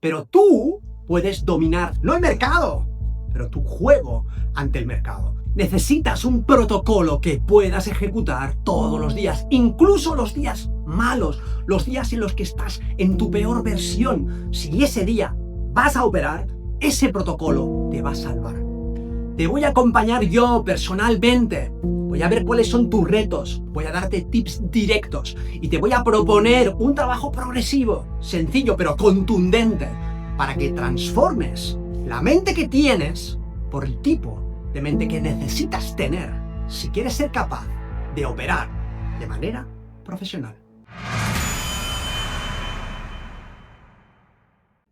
Pero tú puedes dominar, no el mercado, pero tu juego ante el mercado. Necesitas un protocolo que puedas ejecutar todos los días, incluso los días malos, los días en los que estás en tu peor versión. Si ese día vas a operar, ese protocolo te va a salvar. Te voy a acompañar yo personalmente. Voy a ver cuáles son tus retos, voy a darte tips directos y te voy a proponer un trabajo progresivo, sencillo pero contundente, para que transformes la mente que tienes por el tipo de mente que necesitas tener si quieres ser capaz de operar de manera profesional.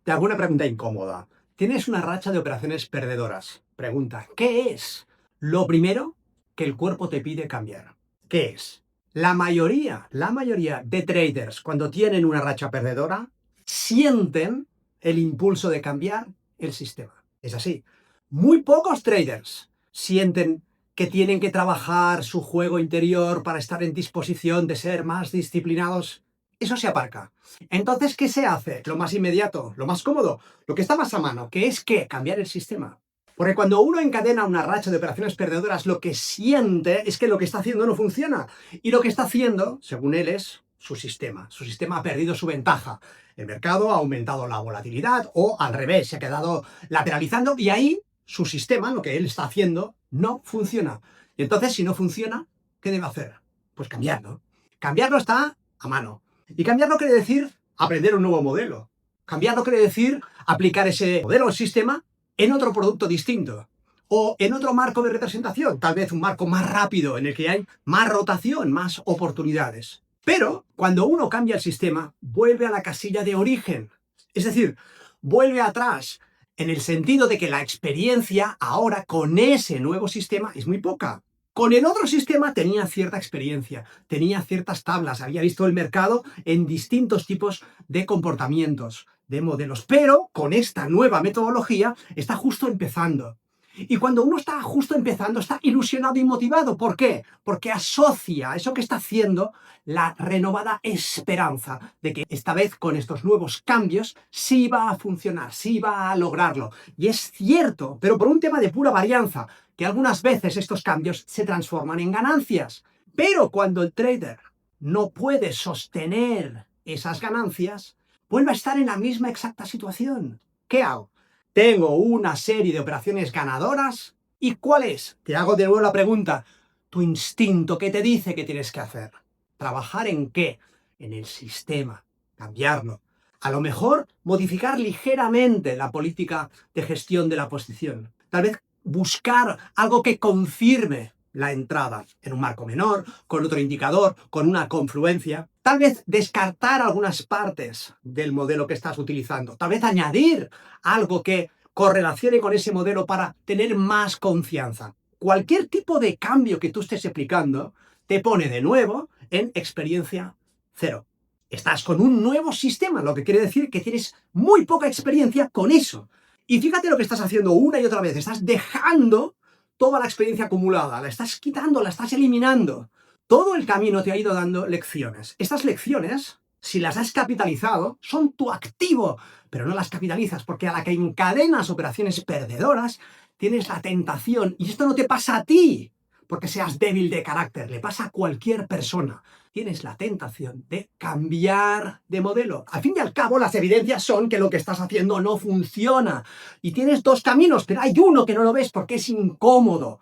Te hago una pregunta incómoda. Tienes una racha de operaciones perdedoras. Pregunta, ¿qué es lo primero que el cuerpo te pide cambiar? ¿Qué es? La mayoría de traders, cuando tienen una racha perdedora, sienten el impulso de cambiar el sistema. Es así. Muy pocos traders sienten que tienen que trabajar su juego interior para estar en disposición de ser más disciplinados. Eso se aparca. Entonces, ¿qué se hace? Lo más inmediato, lo más cómodo, lo que está más a mano, que es ¿qué? Cambiar el sistema. Porque cuando uno encadena una racha de operaciones perdedoras, lo que siente es que lo que está haciendo no funciona. Y lo que está haciendo, según él, es su sistema. Su sistema ha perdido su ventaja. El mercado ha aumentado la volatilidad o al revés, se ha quedado lateralizando y ahí su sistema, lo que él está haciendo, no funciona. Y entonces, si no funciona, ¿qué debe hacer? Pues cambiarlo. Cambiarlo está a mano. Y cambiarlo quiere decir aprender un nuevo modelo. Cambiarlo quiere decir aplicar ese modelo o sistema en otro producto distinto o en otro marco de representación, tal vez un marco más rápido en el que hay más rotación, más oportunidades. Pero cuando uno cambia el sistema, vuelve a la casilla de origen, es decir, vuelve atrás en el sentido de que la experiencia ahora con ese nuevo sistema es muy poca. Con el otro sistema tenía cierta experiencia, tenía ciertas tablas, había visto el mercado en distintos tipos de comportamientos, de modelos, pero con esta nueva metodología está justo empezando. Y cuando uno está justo empezando, está ilusionado y motivado. ¿Por qué? Porque asocia a eso que está haciendo la renovada esperanza de que esta vez con estos nuevos cambios sí va a funcionar, sí va a lograrlo. Y es cierto, pero por un tema de pura varianza, que algunas veces estos cambios se transforman en ganancias. Pero cuando el trader no puede sostener esas ganancias, vuelve a estar en la misma exacta situación. ¿Qué hago? Tengo una serie de operaciones ganadoras. ¿Y cuál es? Te hago de nuevo la pregunta. Tu instinto, ¿qué te dice que tienes que hacer? ¿Trabajar en qué? En el sistema. Cambiarlo. A lo mejor modificar ligeramente la política de gestión de la posición. Tal vez buscar algo que confirme la entrada en un marco menor, con otro indicador, con una confluencia. Tal vez descartar algunas partes del modelo que estás utilizando. Tal vez añadir algo que correlacione con ese modelo para tener más confianza. Cualquier tipo de cambio que tú estés aplicando te pone de nuevo en experiencia cero. Estás con un nuevo sistema, lo que quiere decir que tienes muy poca experiencia con eso. Y fíjate lo que estás haciendo una y otra vez. Estás dejando toda la experiencia acumulada, la estás quitando, la estás eliminando. Todo el camino te ha ido dando lecciones. Estas lecciones, si las has capitalizado, son tu activo, pero no las capitalizas porque a la que encadenas operaciones perdedoras, tienes la tentación, y esto no te pasa a ti, porque seas débil de carácter, le pasa a cualquier persona. Tienes la tentación de cambiar de modelo. Al fin y al cabo, las evidencias son que lo que estás haciendo no funciona. Y tienes dos caminos, pero hay uno que no lo ves porque es incómodo.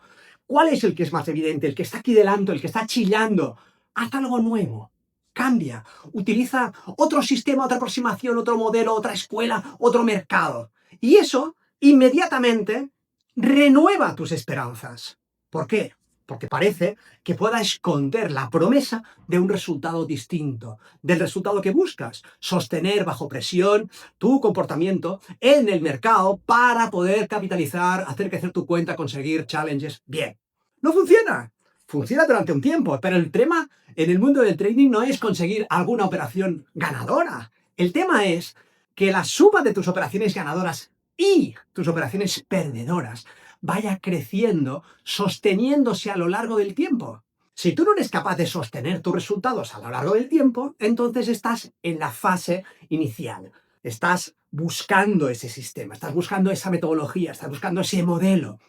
¿Cuál es el que es más evidente? El que está aquí delante, el que está chillando. Haz algo nuevo. Cambia. Utiliza otro sistema, otra aproximación, otro modelo, otra escuela, otro mercado. Y eso, inmediatamente, renueva tus esperanzas. ¿Por qué? Porque parece que pueda esconder la promesa de un resultado distinto, del resultado que buscas, sostener bajo presión tu comportamiento en el mercado para poder capitalizar, hacer crecer tu cuenta, conseguir challenges. Bien, no funciona. Funciona durante un tiempo, pero el tema en el mundo del trading no es conseguir alguna operación ganadora. El tema es que la suma de tus operaciones ganadoras y tus operaciones perdedoras vaya creciendo, sosteniéndose a lo largo del tiempo. Si tú no eres capaz de sostener tus resultados a lo largo del tiempo, entonces estás en la fase inicial. Estás buscando ese sistema, estás buscando esa metodología, estás buscando ese modelo.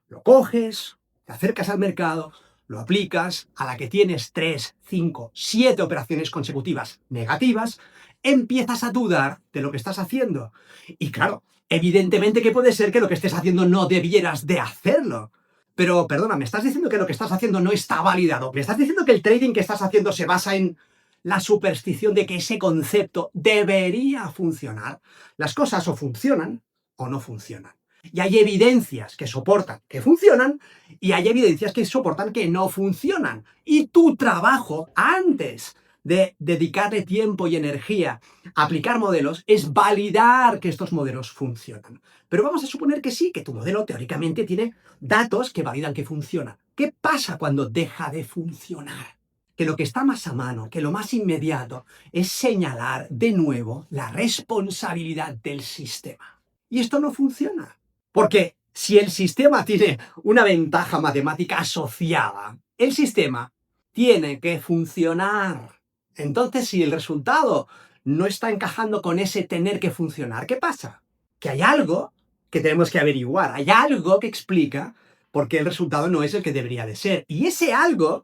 Lo coges, te acercas al mercado, lo aplicas, a la que tienes 3, 5, 7 operaciones consecutivas negativas, empiezas a dudar de lo que estás haciendo. Y claro, evidentemente que puede ser que lo que estés haciendo no debieras de hacerlo. Pero perdona, me estás diciendo que lo que estás haciendo no está validado. Me estás diciendo que el trading que estás haciendo se basa en la superstición de que ese concepto debería funcionar. Las cosas o funcionan o no funcionan. Y hay evidencias que soportan que funcionan y hay evidencias que soportan que no funcionan. Y tu trabajo, antes de dedicarle tiempo y energía a aplicar modelos, es validar que estos modelos funcionan. Pero vamos a suponer que sí, que tu modelo teóricamente tiene datos que validan que funciona. ¿Qué pasa cuando deja de funcionar? Que lo que está más a mano, que lo más inmediato, es señalar de nuevo la responsabilidad del sistema. Y esto no funciona. Porque si el sistema tiene una ventaja matemática asociada, el sistema tiene que funcionar. Entonces, si el resultado no está encajando con ese tener que funcionar, ¿qué pasa? Que hay algo que tenemos que averiguar, hay algo que explica por qué el resultado no es el que debería de ser. Y ese algo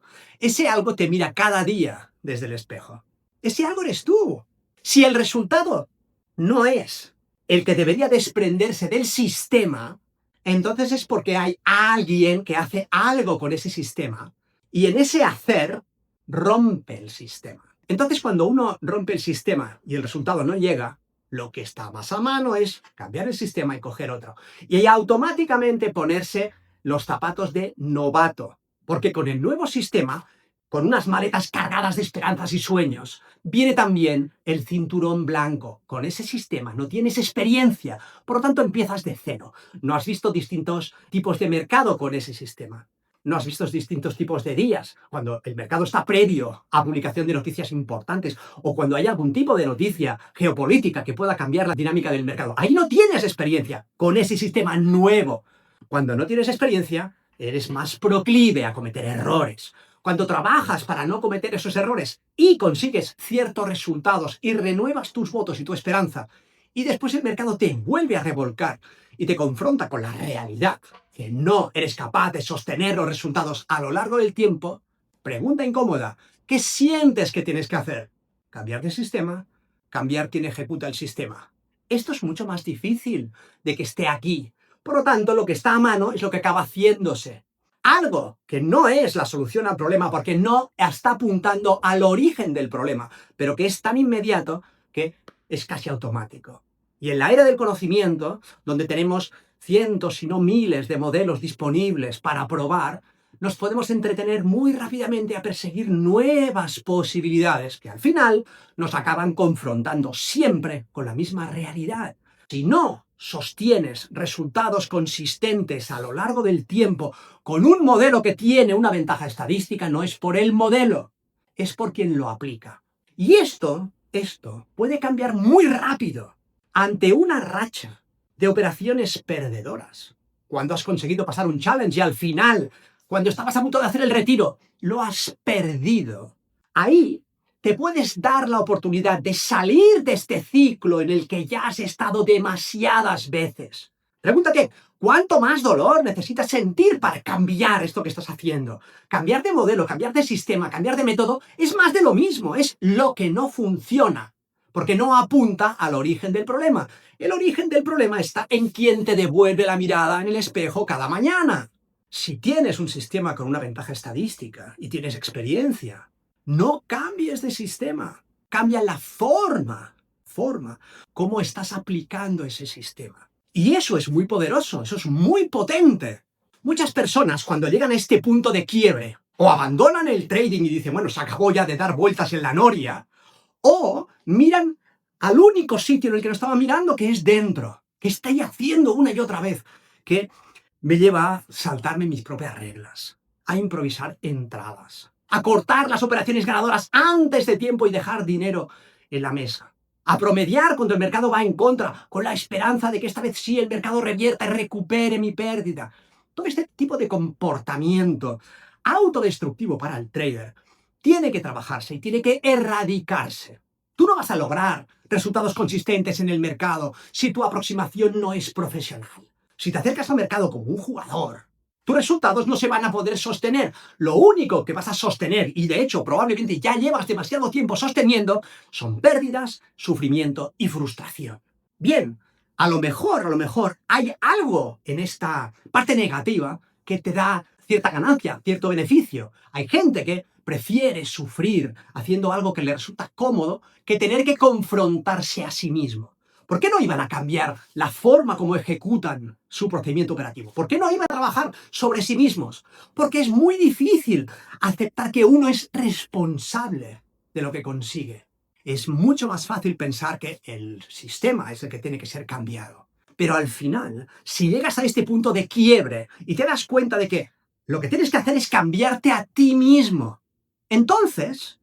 te mira cada día desde el espejo. Ese algo eres tú. Si el resultado no es el que debería desprenderse del sistema, entonces es porque hay alguien que hace algo con ese sistema y en ese hacer rompe el sistema. Entonces cuando uno rompe el sistema y el resultado no llega, lo que está más a mano es cambiar el sistema y coger otro. Y automáticamente ponerse los zapatos de novato, porque con el nuevo sistema, con unas maletas cargadas de esperanzas y sueños, viene también el cinturón blanco. Con ese sistema no tienes experiencia, por lo tanto empiezas de cero. No has visto distintos tipos de mercado con ese sistema. No has visto distintos tipos de días, cuando el mercado está previo a publicación de noticias importantes o cuando hay algún tipo de noticia geopolítica que pueda cambiar la dinámica del mercado. Ahí no tienes experiencia con ese sistema nuevo. Cuando no tienes experiencia, eres más proclive a cometer errores. Cuando trabajas para no cometer esos errores y consigues ciertos resultados y renuevas tus votos y tu esperanza, y después el mercado te vuelve a revolcar y te confronta con la realidad, que no eres capaz de sostener los resultados a lo largo del tiempo, pregunta incómoda, ¿qué sientes que tienes que hacer? ¿Cambiar de sistema? ¿Cambiar quién ejecuta el sistema? Esto es mucho más difícil de que esté aquí. Por lo tanto, lo que está a mano es lo que acaba haciéndose. Algo que no es la solución al problema porque no está apuntando al origen del problema, pero que es tan inmediato que es casi automático. Y en la era del conocimiento, donde tenemos cientos, si no miles de modelos disponibles para probar, nos podemos entretener muy rápidamente a perseguir nuevas posibilidades que al final nos acaban confrontando siempre con la misma realidad. Si no sostienes resultados consistentes a lo largo del tiempo con un modelo que tiene una ventaja estadística, no es por el modelo, es por quien lo aplica. Y esto puede cambiar muy rápido ante una racha de operaciones perdedoras. Cuando has conseguido pasar un challenge y al final, cuando estabas a punto de hacer el retiro, lo has perdido. Ahí te puedes dar la oportunidad de salir de este ciclo en el que ya has estado demasiadas veces. Pregúntate, ¿cuánto más dolor necesitas sentir para cambiar esto que estás haciendo? Cambiar de modelo, cambiar de sistema, cambiar de método es más de lo mismo, es lo que no funciona, porque no apunta al origen del problema. El origen del problema está en quien te devuelve la mirada en el espejo cada mañana. Si tienes un sistema con una ventaja estadística y tienes experiencia, no cambies de sistema, cambia la forma, cómo estás aplicando ese sistema. Y eso es muy poderoso, eso es muy potente. Muchas personas cuando llegan a este punto de quiebre, o abandonan el trading y dicen, bueno, se acabó ya de dar vueltas en la noria, o miran al único sitio en el que no estaba mirando, que es dentro, que estoy haciendo una y otra vez, que me lleva a saltarme mis propias reglas, a improvisar entradas, a cortar las operaciones ganadoras antes de tiempo y dejar dinero en la mesa, a promediar cuando el mercado va en contra, con la esperanza de que esta vez sí el mercado revierta y recupere mi pérdida. Todo este tipo de comportamiento autodestructivo para el trader tiene que trabajarse y tiene que erradicarse. Tú no vas a lograr resultados consistentes en el mercado si tu aproximación no es profesional. Si te acercas al mercado como un jugador, tus resultados no se van a poder sostener. Lo único que vas a sostener, y de hecho probablemente ya llevas demasiado tiempo sosteniendo, son pérdidas, sufrimiento y frustración. Bien, a lo mejor hay algo en esta parte negativa que te da cierta ganancia, cierto beneficio. Hay gente que prefiere sufrir haciendo algo que le resulta cómodo que tener que confrontarse a sí mismo. ¿Por qué no iban a cambiar la forma como ejecutan su procedimiento operativo? ¿Por qué no iban a trabajar sobre sí mismos? Porque es muy difícil aceptar que uno es responsable de lo que consigue. Es mucho más fácil pensar que el sistema es el que tiene que ser cambiado. Pero al final, si llegas a este punto de quiebre y te das cuenta de que lo que tienes que hacer es cambiarte a ti mismo, entonces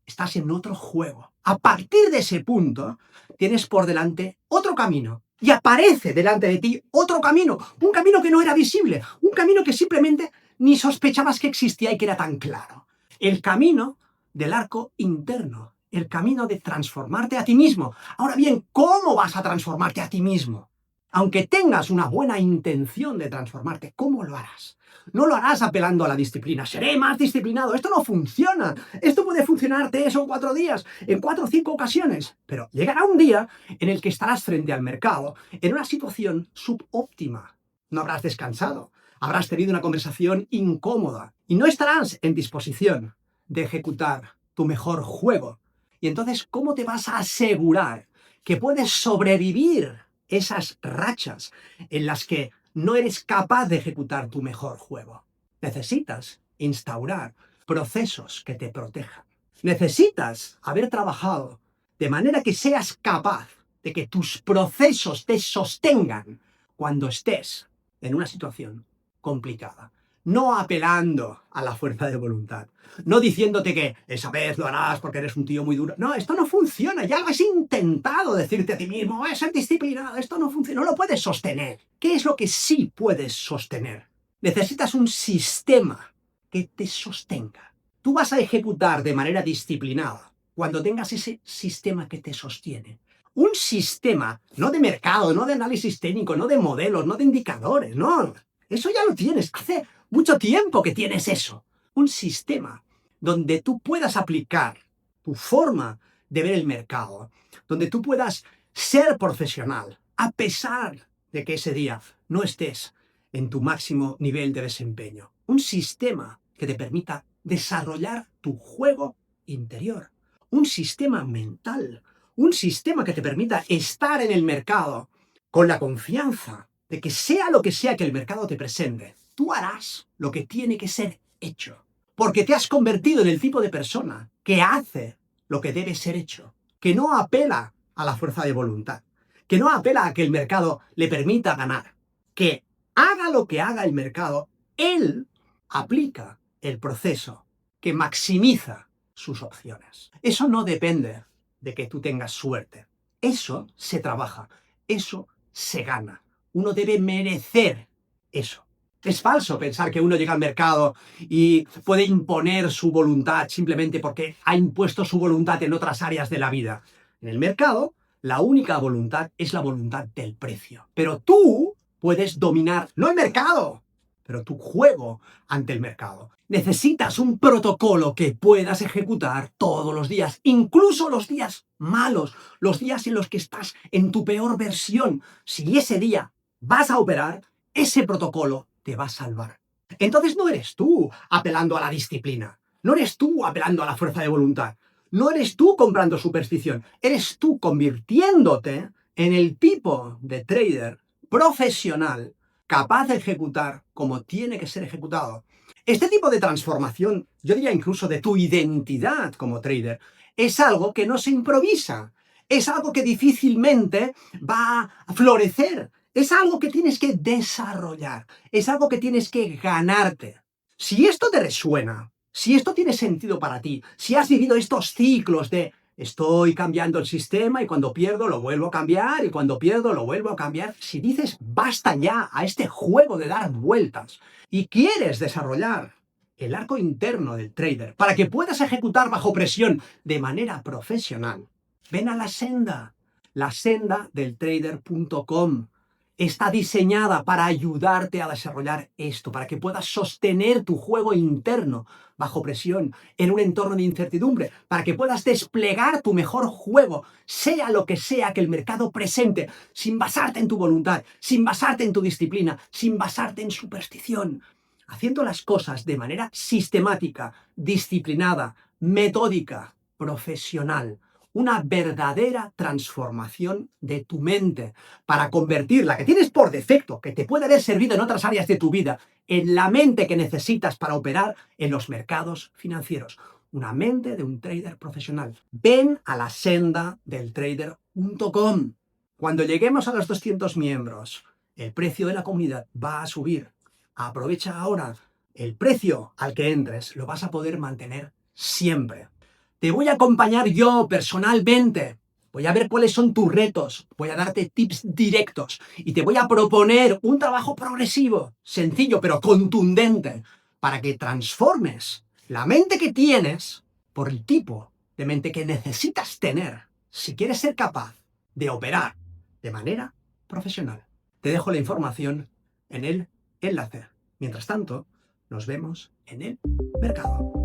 estás en otro juego. A partir de ese punto, tienes por delante otro camino. Y aparece delante de ti otro camino. Un camino que no era visible. Un camino que simplemente ni sospechabas que existía y que era tan claro. El camino del arco interno. El camino de transformarte a ti mismo. Ahora bien, ¿cómo vas a transformarte a ti mismo? Aunque tengas una buena intención de transformarte, ¿cómo lo harás? No lo harás apelando a la disciplina. Seré más disciplinado. Esto no funciona. Esto puede funcionar 3 o 4 días, en 4 o 5 ocasiones. Pero llegará un día en el que estarás frente al mercado en una situación subóptima. No habrás descansado. Habrás tenido una conversación incómoda. Y no estarás en disposición de ejecutar tu mejor juego. Y entonces, ¿cómo te vas a asegurar que puedes sobrevivir esas rachas en las que no eres capaz de ejecutar tu mejor juego? Necesitas instaurar procesos que te protejan. Necesitas haber trabajado de manera que seas capaz de que tus procesos te sostengan cuando estés en una situación complicada. No apelando a la fuerza de voluntad. No diciéndote que esa vez lo harás porque eres un tío muy duro. No, esto no funciona. Ya lo has intentado decirte a ti mismo. Voy a ser disciplinado. Esto no funciona. No lo puedes sostener. ¿Qué es lo que sí puedes sostener? Necesitas un sistema que te sostenga. Tú vas a ejecutar de manera disciplinada cuando tengas ese sistema que te sostiene. Un sistema, no de mercado, no de análisis técnico, no de modelos, no de indicadores, no. Eso ya lo tienes. Hace mucho tiempo que tienes eso. Un sistema donde tú puedas aplicar tu forma de ver el mercado, donde tú puedas ser profesional, a pesar de que ese día no estés en tu máximo nivel de desempeño. Un sistema que te permita desarrollar tu juego interior. Un sistema mental. Un sistema que te permita estar en el mercado con la confianza de que sea lo que sea que el mercado te presente, tú harás lo que tiene que ser hecho. Porque te has convertido en el tipo de persona que hace lo que debe ser hecho, que no apela a la fuerza de voluntad, que no apela a que el mercado le permita ganar, que haga lo que haga el mercado, él aplica el proceso que maximiza sus opciones. Eso no depende de que tú tengas suerte. Eso se trabaja, eso se gana. Uno debe merecer eso. Es falso pensar que uno llega al mercado y puede imponer su voluntad simplemente porque ha impuesto su voluntad en otras áreas de la vida. En el mercado, la única voluntad es la voluntad del precio. Pero tú puedes dominar, no el mercado, pero tu juego ante el mercado. Necesitas un protocolo que puedas ejecutar todos los días, incluso los días malos, los días en los que estás en tu peor versión. Si ese día vas a operar, ese protocolo te va a salvar. Entonces no eres tú apelando a la disciplina, no eres tú apelando a la fuerza de voluntad, no eres tú comprando superstición, eres tú convirtiéndote en el tipo de trader profesional capaz de ejecutar como tiene que ser ejecutado. Este tipo de transformación, yo diría incluso de tu identidad como trader, es algo que no se improvisa, es algo que difícilmente va a florecer, es algo que tienes que desarrollar, es algo que tienes que ganarte. Si esto te resuena, si esto tiene sentido para ti, si has vivido estos ciclos de estoy cambiando el sistema y cuando pierdo lo vuelvo a cambiar y cuando pierdo lo vuelvo a cambiar. Si dices basta ya a este juego de dar vueltas y quieres desarrollar el arco interno del trader, para que puedas ejecutar bajo presión de manera profesional, ven a la senda del trader.com. Está diseñada para ayudarte a desarrollar esto, para que puedas sostener tu juego interno bajo presión, en un entorno de incertidumbre, para que puedas desplegar tu mejor juego, sea lo que sea que el mercado presente, sin basarte en tu voluntad, sin basarte en tu disciplina, sin basarte en superstición, haciendo las cosas de manera sistemática, disciplinada, metódica, profesional. Una verdadera transformación de tu mente para convertir la que tienes por defecto, que te puede haber servido en otras áreas de tu vida, en la mente que necesitas para operar en los mercados financieros. Una mente de un trader profesional. Ven a la senda del trader.com. Cuando lleguemos a los 200 miembros, el precio de la comunidad va a subir. Aprovecha ahora. El precio al que entres lo vas a poder mantener siempre. Te voy a acompañar yo personalmente. Voy a ver cuáles son tus retos. Voy a darte tips directos. Y te voy a proponer un trabajo progresivo, sencillo pero contundente, para que transformes la mente que tienes por el tipo de mente que necesitas tener si quieres ser capaz de operar de manera profesional. Te dejo la información en el enlace. Mientras tanto, nos vemos en el mercado.